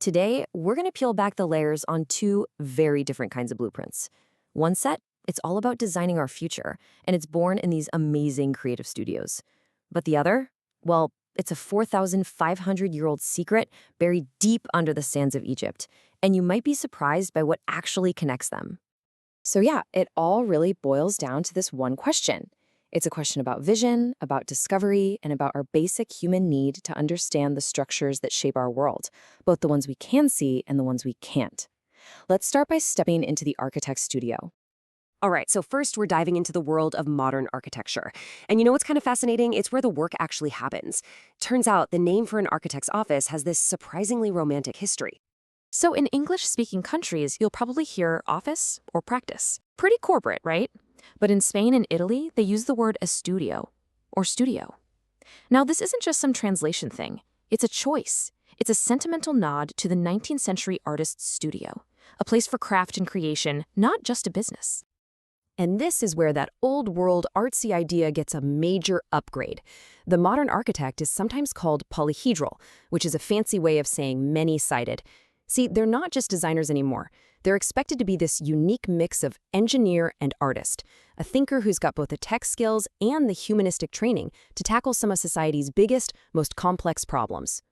Today, we're going to peel back the layers on two very different kinds of blueprints. One set, it's all about designing our future, and it's born in these amazing creative studios. But the other, well, it's a 4,500-year-old secret buried deep under the sands of Egypt, and you might be surprised by what actually connects them. So yeah, it all really boils down to this one question. It's a question about vision, about discovery, and about our basic human need to understand the structures that shape our world, both the ones we can see and the ones we can't. Let's start by stepping into the architect's studio. All right, so first we're diving into the world of modern architecture. And you know what's kind of fascinating? It's where the work actually happens. Turns out the name for an architect's office has this surprisingly romantic history. So in English-speaking countries, you'll probably hear office or practice. Pretty corporate, right? But in Spain and Italy, they use the word estudio or studio. Now, this isn't just some translation thing. It's a choice. It's a sentimental nod to the 19th century artist's studio, a place for craft and creation, not just a business. And this is where that old-world artsy idea gets a major upgrade. The modern architect is sometimes called polyhedral, which is a fancy way of saying many-sided. See, they're not just designers anymore. They're expected to be this unique mix of engineer and artist, a thinker who's got both the tech skills and the humanistic training to tackle some of society's biggest, most complex problems.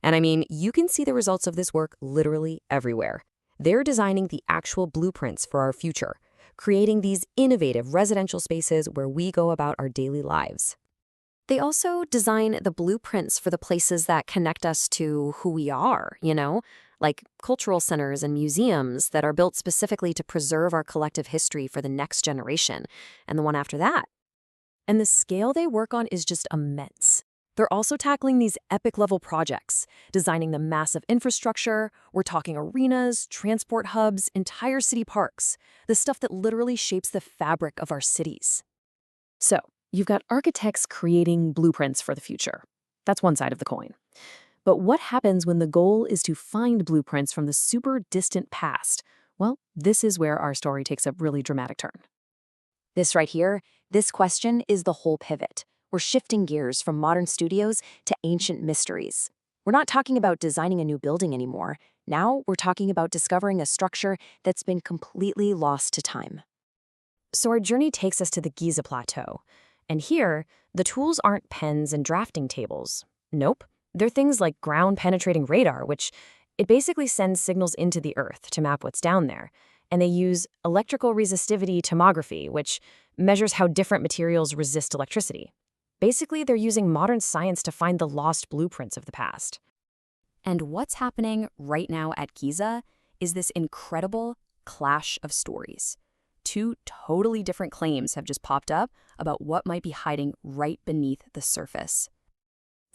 And I mean, you can see the results of this work literally everywhere. They're designing the actual blueprints for our future, creating these innovative residential spaces where we go about our daily lives. They also design the blueprints for the places that connect us to who we are, like cultural centers and museums that are built specifically to preserve our collective history for the next generation and the one after that. And the scale they work on is just immense. They're also tackling these epic-level projects, designing the massive infrastructure. We're talking arenas, transport hubs, entire city parks, the stuff that literally shapes the fabric of our cities. So, you've got architects creating blueprints for the future. That's one side of the coin. But what happens when the goal is to find blueprints from the super distant past? Well, this is where our story takes a really dramatic turn. This right here, this question is the whole pivot. We're shifting gears from modern studios to ancient mysteries. We're not talking about designing a new building anymore. Now we're talking about discovering a structure that's been completely lost to time. So our journey takes us to the Giza plateau. And here, the tools aren't pens and drafting tables. Nope. They're things like ground-penetrating radar, which it basically sends signals into the earth to map what's down there. And they use electrical resistivity tomography, which measures how different materials resist electricity. Basically, they're using modern science to find the lost blueprints of the past. And what's happening right now at Giza is this incredible clash of stories. Two totally different claims have just popped up about what might be hiding right beneath the surface.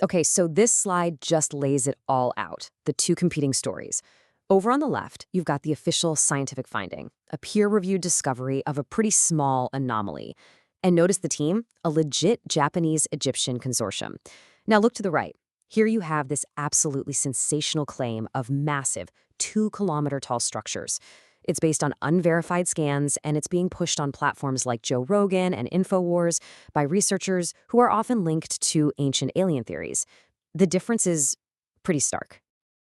Okay, so this slide just lays it all out, the two competing stories. Over on the left, you've got the official scientific finding, a peer-reviewed discovery of a pretty small anomaly. And notice the team, a legit Japanese-Egyptian consortium. Now look to the right. Here you have this absolutely sensational claim of massive 2-kilometer-tall structures. It's based on unverified scans, and it's being pushed on platforms like Joe Rogan and InfoWars by researchers who are often linked to ancient alien theories. The difference is pretty stark.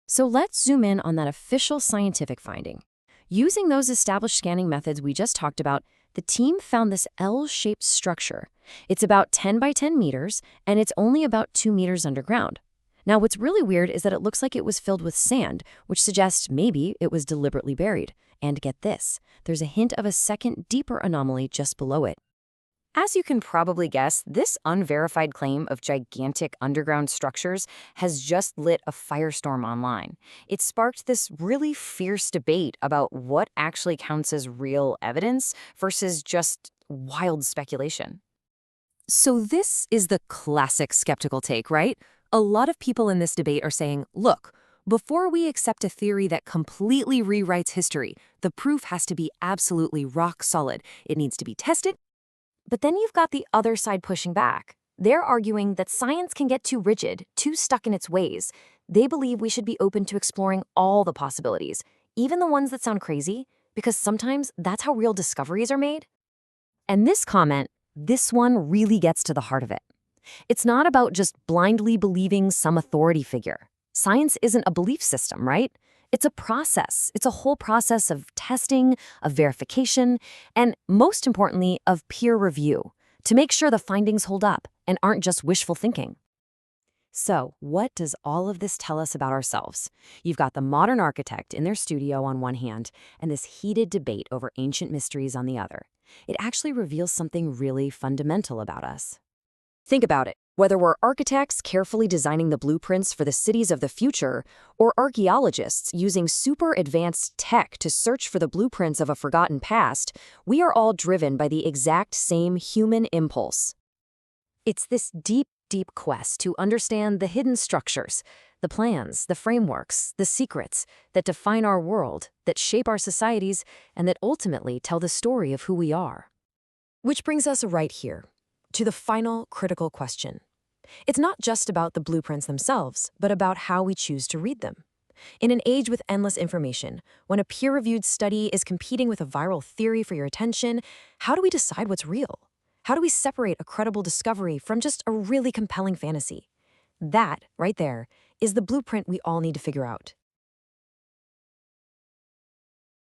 So let's zoom in on that official scientific finding. Using those established scanning methods we just talked about, the team found this L-shaped structure. It's about 10 by 10 meters, and it's only about 2 meters underground. Now, what's really weird is that it looks like it was filled with sand, which suggests maybe it was deliberately buried. And get this, there's a hint of a second, deeper anomaly just below it. As you can probably guess, this unverified claim of gigantic underground structures has just lit a firestorm online. It sparked this really fierce debate about what actually counts as real evidence versus just wild speculation. So this is the classic skeptical take, right? A lot of people in this debate are saying, look, before we accept a theory that completely rewrites history, the proof has to be absolutely rock solid. It needs to be tested. But then you've got the other side pushing back. They're arguing that science can get too rigid, too stuck in its ways. They believe we should be open to exploring all the possibilities, even the ones that sound crazy, because sometimes that's how real discoveries are made. And this comment, this one really gets to the heart of it. It's not about just blindly believing some authority figure. Science isn't a belief system, right? It's a process. It's a whole process of testing, of verification, and most importantly, of peer review to make sure the findings hold up and aren't just wishful thinking. So, what does all of this tell us about ourselves? You've got the modern architect in their studio on one hand and this heated debate over ancient mysteries on the other. It actually reveals something really fundamental about us. Think about it. Whether we're architects carefully designing the blueprints for the cities of the future, or archaeologists using super advanced tech to search for the blueprints of a forgotten past, we are all driven by the exact same human impulse. It's this deep quest to understand the hidden structures, the plans, the frameworks, the secrets that define our world, that shape our societies, and that ultimately tell the story of who we are. Which brings us right here to the final critical question. It's not just about the blueprints themselves, but about how we choose to read them. In an age with endless information, when a peer-reviewed study is competing with a viral theory for your attention, how do we decide what's real? How do we separate a credible discovery from just a really compelling fantasy? That, right there, is the blueprint we all need to figure out.